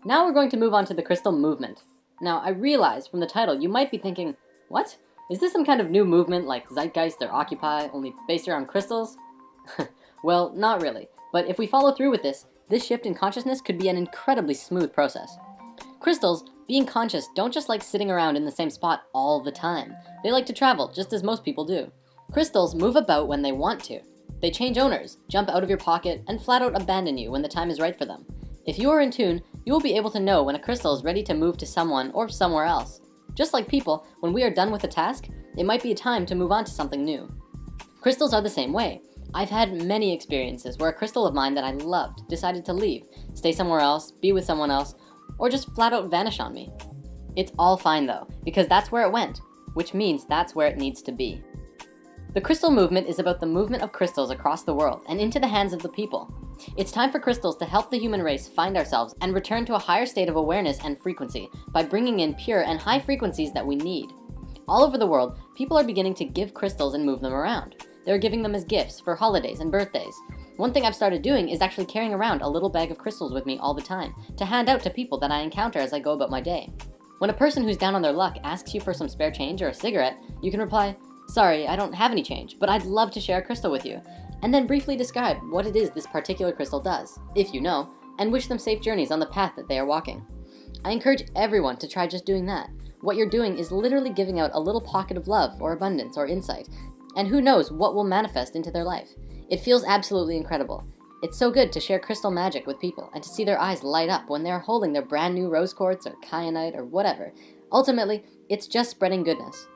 Now we're going to move on to the crystal movement. Now, I realize from the title you might be thinking, what? Is this some kind of new movement like Zeitgeist or Occupy, only based around crystals? Well, not really. But if we follow through with this shift in consciousness could be an incredibly smooth process. Crystals, being conscious, don't just like sitting around in the same spot all the time. They like to travel, just as most people do. Crystals move about when they want to. They change owners, jump out of your pocket, and flat out abandon you when the time is right for them. If you are in tune, you will be able to know when a crystal is ready to move to someone or somewhere else. Just like people, when we are done with a task, it might be a time to move on to something new. Crystals are the same way. I've had many experiences where a crystal of mine that I loved decided to leave, stay somewhere else, be with someone else, or just flat out vanish on me. It's all fine though, because that's where it went, which means that's where it needs to be. The crystal movement is about the movement of crystals across the world and into the hands of the people. It's time for crystals to help the human race find ourselves and return to a higher state of awareness and frequency by bringing in pure and high frequencies that we need. All over the world, people are beginning to give crystals and move them around. They're giving them as gifts for holidays and birthdays. One thing I've started doing is actually carrying around a little bag of crystals with me all the time to hand out to people that I encounter as I go about my day. When a person who's down on their luck asks you for some spare change or a cigarette, you can reply, "Sorry, I don't have any change, but I'd love to share a crystal with you," and then briefly describe what it is this particular crystal does, if you know, and wish them safe journeys on the path that they are walking. I encourage everyone to try just doing that. What you're doing is literally giving out a little pocket of love or abundance or insight, and who knows what will manifest into their life. It feels absolutely incredible. It's so good to share crystal magic with people and to see their eyes light up when they're holding their brand new rose quartz or kyanite or whatever. Ultimately, it's just spreading goodness.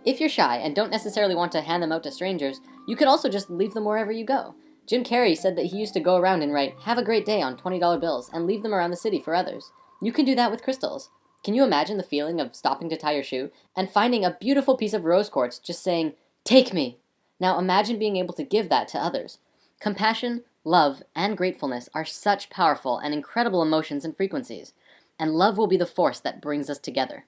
If you're shy and don't necessarily want to hand them out to strangers, you could also just leave them wherever you go. Jim Carrey said that he used to go around and write, "Have a great day" on $20 bills and leave them around the city for others. You can do that with crystals. Can you imagine the feeling of stopping to tie your shoe and finding a beautiful piece of rose quartz just saying, "Take me"? Now imagine being able to give that to others. Compassion, love, and gratefulness are such powerful and incredible emotions and frequencies, and love will be the force that brings us together.